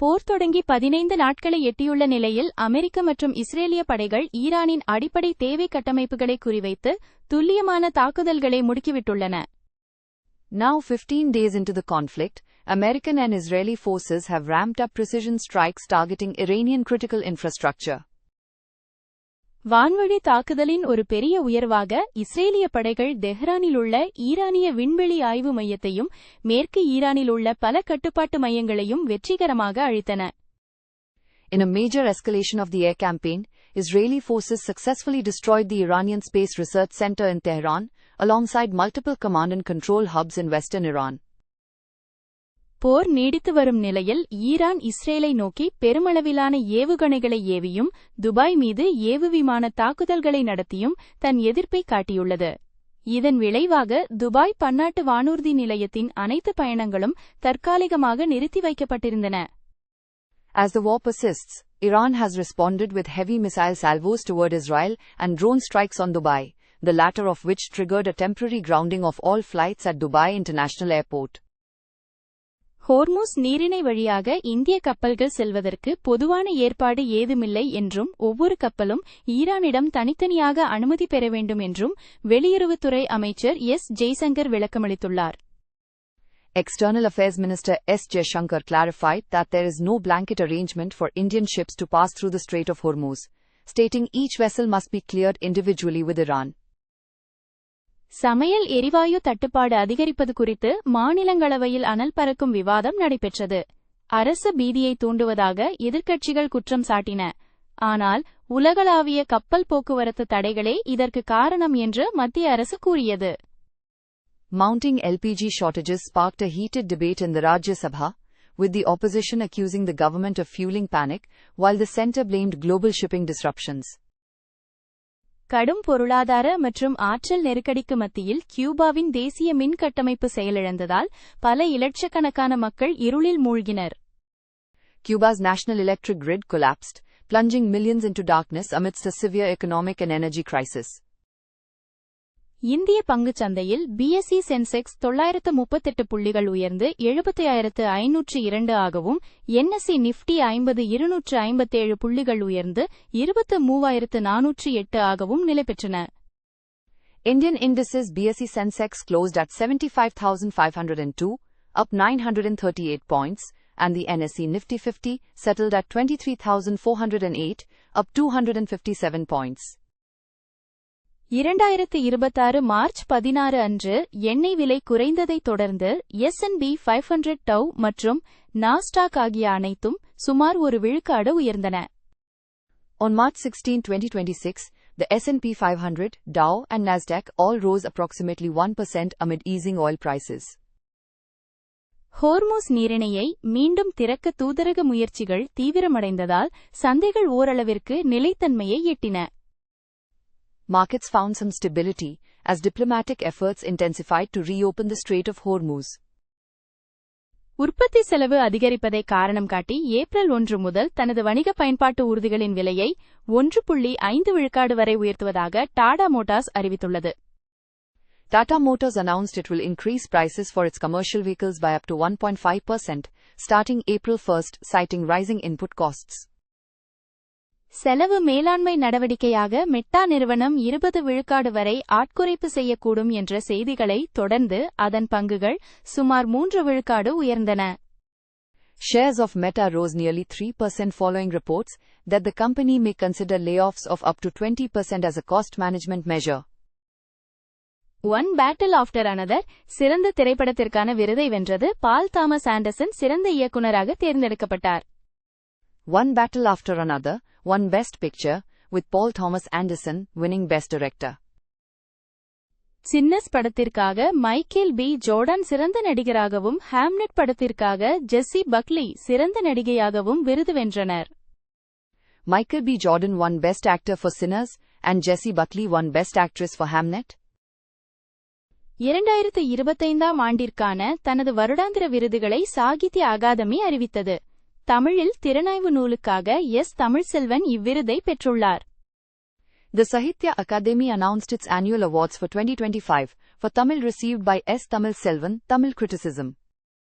போர் தொடங்கி 15 நாட்களை எட்டியுள்ள நிலையில் அமெரிக்க மற்றும் இஸ்ரேலிய படைகள் ஈரானின் அடிப்படை தேவை கட்டமைப்புகளை குறிவைத்து துல்லியமான தாக்குதல்களை முடுக்கிவிட்டுள்ளன. Now 15 days into the conflict, American and Israeli forces have ramped up precision strikes targeting Iranian critical infrastructure. வான்வழி தாக்குதலின் ஒரு பெரிய உயர்வாக இஸ்ரேலிய படைகள் தெஹ்ரானில் உள்ள ஈரானிய விண்வெளி ஆய்வு மையத்தையும் மேற்கு ஈரானில் உள்ள பல கட்டுப்பாட்டு மையங்களையும் வெற்றிகரமாக அழித்தன. In a major escalation of the air campaign, Israeli forces successfully destroyed the Iranian Space Research Center in Tehran, alongside multiple command and control hubs in western Iran. போர் நீடித்து வரும் நிலையில் ஈரான் இஸ்ரேலை நோக்கி பெருமளவிலான ஏவுகணைகளை ஏவியும் துபாய் மீது ஏவுவிமான தாக்குதல்களை நடத்தியும் தன் எதிர்ப்பை காட்டியுள்ளது. இதன் விளைவாக துபாய் பன்னாட்டு வானூர்தி நிலையத்தின் அனைத்து பயணங்களும் தற்காலிகமாக நிறுத்தி வைக்கப்பட்டிருந்தன. As the war persists, Iran has responded with heavy missile salvos toward Israel and drone strikes on Dubai, the latter of which triggered a temporary grounding of all flights at Dubai International Airport. Hormuz நீரிணை வழியாக இந்திய கப்பல்கள் செல்வதற்கு பொதுவான ஏற்பாடு ஏதுமில்லை என்றும் ஒவ்வொரு கப்பலும் ஈரானிடம் தனித்தனியாக அனுமதி பெற வேண்டும் என்றும் வெளியுறவுத்துறை அமைச்சர் எஸ். ஜெய்சங்கர் விளக்கமளித்துள்ளார். External Affairs Minister S. Jaishankar clarified that there is no blanket arrangement for Indian ships to pass through the Strait of Hormuz, stating each vessel must be cleared individually with Iran. சமையல் எரிவாயு தட்டுப்பாடு அதிகரிப்பது குறித்து மாநிலங்களவையில் அனல் பறக்கும் விவாதம் நடைபெற்றது. அரசு பீதியை தூண்டுவதாக எதிர்க்கட்சிகள் குற்றம் சாட்டின. ஆனால் உலகளாவிய கப்பல் போக்குவரத்து தடைகளே இதற்கு காரணம் என்று மத்திய அரசு கூறியது. Mounting LPG shortages sparked a heated debate in the Rajya Sabha, with the opposition accusing the government of fueling panic, while the centre blamed global shipping disruptions. கடும் பொருளாதார மற்றும் ஆற்றல் நெருக்கடிக்கு மத்தியில் கியூபாவின் தேசிய மின் கட்டமைப்பு செயலிழந்ததால் பல இலட்சக்கணக்கான மக்கள் இருளில் மூழ்கினர். Cuba's national electric grid collapsed, plunging millions into darkness amidst a severe economic and energy crisis. இந்திய பங்குச் சந்தையில் பிஎஸ்இ சென்செக்ஸ் 938 புள்ளிகள் உயர்ந்து 70502 ஆகவும் என்எஸ்இ நிஃப்டி 50257 புள்ளிகள் உயர்ந்து 23408 ஆகவும் நிலைபெற்றன. Indian indices BSE Sensex closed at 75,502, up 938 points, and the NSE Nifty 50 settled at 23,408, up 257 points. 2026 March 16 அன்று எண்ணெய் விலை குறைந்ததைத் தொடர்ந்து S&P 500 டவ் மற்றும் நாஸ்டாக் ஆகிய அனைத்தும் சுமார் 1 விழுக்காடு உயர்ந்தன. On March 16, 2026, the S&P 500, Dow and Nasdaq all rose approximately 1% amid easing oil prices. Hormuz நீரிணையை மீண்டும் திறக்க தூதரக முயற்சிகள் தீவிரமடைந்ததால் சந்தைகள் ஓரளவிற்கு நிலைத்தன்மையை எட்டின. Markets found some stability as diplomatic efforts intensified to reopen the Strait of Hormuz. உற்பத்தி செலவு அதிகரிப்பதை காரணம் காட்டி ஏப்ரல் 1 முதல் தனது வணிக பயன்பாட்டு ஊர்திகளின் விலையை 1.5 விழுக்காடு வரை உயர்த்துவதாக டாடா மோட்டார்ஸ் அறிவித்துள்ளது. Tata Motors announced it will increase prices for its commercial vehicles by up to 1.5%, starting April 1, citing rising input costs. செலவு மேலாண்மை நடவடிக்கையாக மெட்டா நிறுவனம் 20 விழுக்காடு வரை ஆட்குறைப்பு செய்யக்கூடும் என்ற செய்திகளை தொடர்ந்து அதன் பங்குகள் சுமார் 3 விழுக்காடு உயர்ந்தன. Shares of Meta rose nearly 3% following reports that the company may consider layoffs of up to 20% as a cost management measure. One Battle After Another சிறந்த திரைப்படத்திற்கான விருதை வென்றது. பால் தாமஸ் ஆண்டர்சன் சிறந்த இயக்குனராக தேர்ந்தெடுக்கப்பட்டார். One Battle After Another won Best Picture, with Paul Thomas Anderson winning Best Director. சின்னஸ் படத்திற்காக Michael B. Jordan சிறந்த நடிகராகவும் Hamlet படத்திற்காக ஜெஸ்ஸி பக்லி சிறந்த நடிகையாகவும் விருது வென்றனர். Michael B. Jordan won Best Actor for Sinners and Jessie Buckley won Best Actress for Hamnet. 2025 ஆண்டிற்கான தனது வருடாந்திர விருதுகளை சாகித்ய அகாதமி அறிவித்தது. தமிழில் திறனாய்வு நூலுக்காக எஸ். தமிழ்செல்வன் இவ்விருதை பெற்றுள்ளார். The Sahitya Akademi announced its annual awards for 2025, for Tamil received by S. Tamil Selvan, Tamil Criticism.